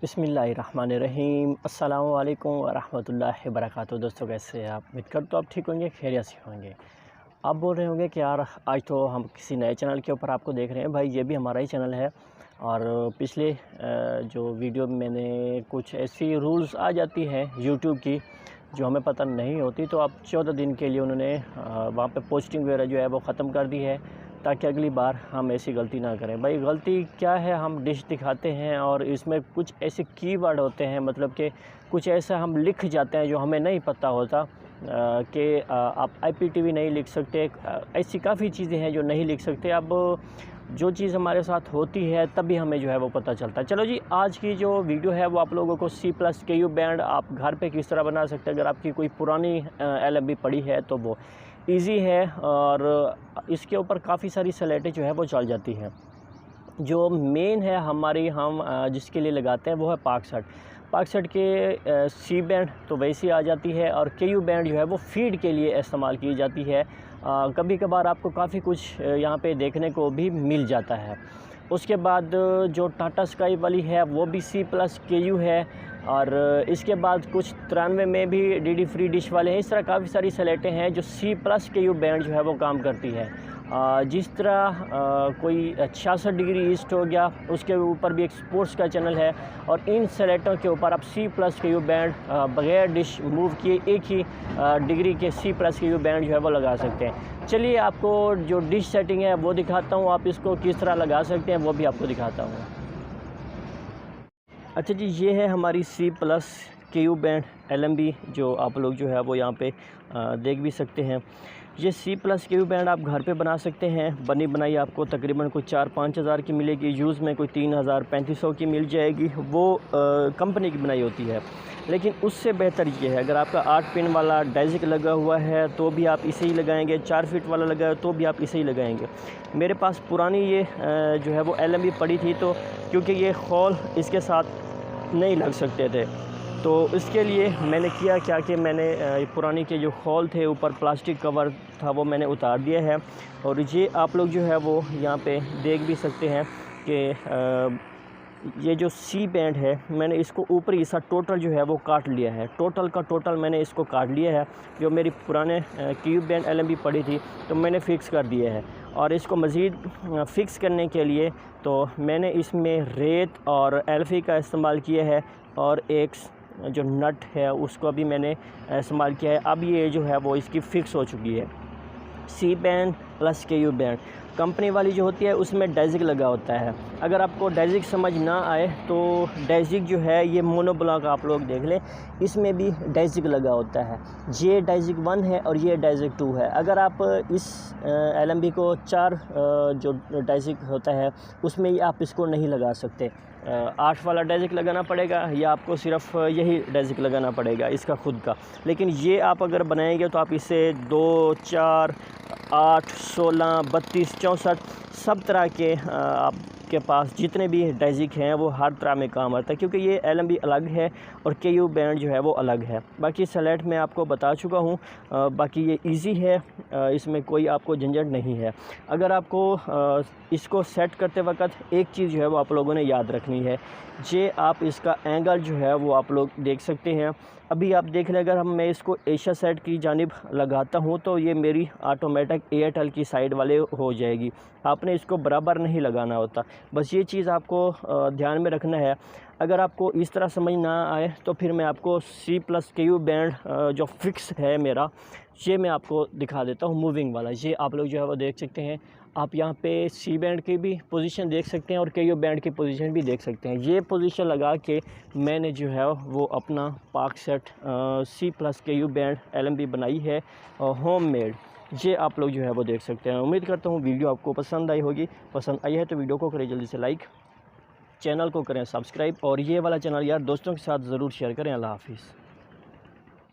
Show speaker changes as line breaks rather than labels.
बिस्मिल्लाहिर्रहमानिर्रहीम। अस्सलामु अलैकुम वरहमतुल्लाहि वबरकातुहू। दोस्तों कैसे हैं आप? उम्मीद करता हूँ आप ठीक होंगे, खैरियत से होंगे। आप बोल रहे होंगे कि यार आज तो हम किसी नए चैनल के ऊपर आपको देख रहे हैं। भाई ये भी हमारा ही चैनल है और पिछले जो वीडियो में मैंने कुछ ऐसी रूल्स आ जाती हैं यूट्यूब की जो हमें पता नहीं होती, तो अब 14 दिन के लिए उन्होंने वहाँ पे पोस्टिंग वगैरह जो है वो ख़त्म कर दी है ताकि अगली बार हम ऐसी गलती ना करें। भाई गलती क्या है, हम डिश दिखाते हैं और इसमें कुछ ऐसे कीवर्ड होते हैं, मतलब कि कुछ ऐसा हम लिख जाते हैं जो हमें नहीं पता होता कि आप IPTV नहीं लिख सकते। ऐसी काफ़ी चीज़ें हैं जो नहीं लिख सकते। अब जो चीज़ हमारे साथ होती है तभी हमें जो है वो पता चलता है। चलो जी, आज की जो वीडियो है वो आप लोगों को C+KU बैंड आप घर पे किस तरह बना सकते हैं। अगर आपकी कोई पुरानी LMB पड़ी है तो वो इजी है और इसके ऊपर काफ़ी सारी स्लेटें जो है वो चल जाती हैं। जो मेन है हमारी, हम जिसके लिए लगाते हैं वो है पाकसेट के C बैंड तो वैसी आ जाती है और KU बैंड जो है वो फीड के लिए इस्तेमाल की जाती है। कभी कभार आपको काफ़ी कुछ यहाँ पे देखने को भी मिल जाता है। उसके बाद जो टाटा स्काई वाली है वो भी C+KU है और इसके बाद कुछ 93 में भी DD फ्री डिश वाले हैं। इस तरह काफ़ी सारी स्लेटें हैं जो C+KU बैंड जो है वो काम करती है। जिस तरह कोई 66 डिग्री ईस्ट हो गया, उसके ऊपर भी एक स्पोर्ट्स का चैनल है और इन स्लेटों के ऊपर आप C+KU बैंड बगैर डिश मूव किए एक ही डिग्री के C+KU बैंड जो है वो लगा सकते हैं। चलिए आपको जो डिश सेटिंग है वो दिखाता हूँ, आप इसको किस तरह लगा सकते हैं वो भी आपको दिखाता हूँ। अच्छा जी, ये है हमारी C+KU बैंड LMB जो आप लोग जो है वो यहाँ पे देख भी सकते हैं। ये C+KU बैंड आप घर पे बना सकते हैं। बनी बनाई आपको तकरीबन कोई 4-5 हज़ार की मिलेगी, यूज़ में कोई 3,000-3,500 की मिल जाएगी। वो कंपनी की बनाई होती है। लेकिन उससे बेहतर ये है, अगर आपका 8 पिन वाला डाइजिक लगा हुआ है तो भी आप इसे ही लगाएंगे, 4 फीट वाला लगा है तो भी आप इसे ही लगाएंगे। मेरे पास पुरानी ये जो है वो LMB पड़ी थी, तो क्योंकि ये खोल इसके साथ नहीं लग सकते थे तो इसके लिए मैंने किया क्या कि मैंने पुरानी के जो खोल थे, ऊपर प्लास्टिक कवर था, वो मैंने उतार दिया है। और ये आप लोग जो है वो यहाँ पे देख भी सकते हैं कि ये जो C बैंड है मैंने इसको ऊपरी हिस्सा टोटल जो है वो काट लिया है। टोटल का टोटल मैंने इसको काट लिया है। जो मेरी पुराने KU बैंड LMB पड़ी थी तो मैंने फ़िक्स कर दिया है और इसको मज़ीद फ़िक्स करने के लिए तो मैंने इसमें रेत और एल्फी का इस्तेमाल किया है और एक जो नट है उसको भी मैंने इस्तेमाल किया है। अब ये जो है वो इसकी फ़िक्स हो चुकी है। C band plus KU band company वाली जो होती है उसमें डाइजिक लगा होता है। अगर आपको डाइजिक समझ ना आए तो डाइजिक जो है ये मोनोब्लॉक आप लोग देख लें, इसमें भी डाइजिक लगा होता है। ये डाइजिक 1 है और ये डाइजिक 2 है। अगर आप इस LMB को 4 जो डाइजिक होता है उसमें आप इसको नहीं लगा सकते। 8 वाला डाइजिक लगाना पड़ेगा या आपको सिर्फ यही डाइजिक लगाना पड़ेगा इसका खुद का। लेकिन ये आप अगर बनाएंगे तो आप इसे 2, 4, 8, 16, 32, 64 सब तरह के आपके पास जितने भी डाइजिक हैं वो हर तरह में काम आता है, क्योंकि ये LMB अलग है और KU बैंड जो है वो अलग है। बाकी स्लेट मैं आपको बता चुका हूँ। बाकी ये इजी है, इसमें कोई आपको झंझट नहीं है। अगर आपको इसको सेट करते वक्त एक चीज़ जो है वो आप लोगों ने याद रखनी है, जे आप इसका एंगल जो है वो आप लोग देख सकते हैं। अभी आप देख लें, अगर मैं इसको एशिया साइड की जानिब लगाता हूँ तो ये मेरी ऑटोमेटिक एयरटेल की साइड वाले हो जाएगी। आपने इसको बराबर नहीं लगाना होता, बस ये चीज़ आपको ध्यान में रखना है। अगर आपको इस तरह समझ ना आए तो फिर मैं आपको C+KU बैंड जो फिक्स है मेरा, ये मैं आपको दिखा देता हूँ मूविंग वाला। ये आप लोग जो है वो देख सकते हैं। आप यहाँ पे C बैंड की भी पोजीशन देख सकते हैं और KU बैंड की पोजीशन भी देख सकते हैं। ये पोजीशन लगा के मैंने जो है वो अपना पाकसेट C+KU बैंड LMB बनाई है होम मेड। ये आप लोग जो है वो देख सकते हैं। उम्मीद करता हूँ वीडियो आपको पसंद आई होगी। पसंद आई है तो वीडियो को करें जल्दी से लाइक, चैनल को करें सब्सक्राइब और ये वाला चैनल यार दोस्तों के साथ ज़रूर शेयर करें। अल्लाह हाफिज़।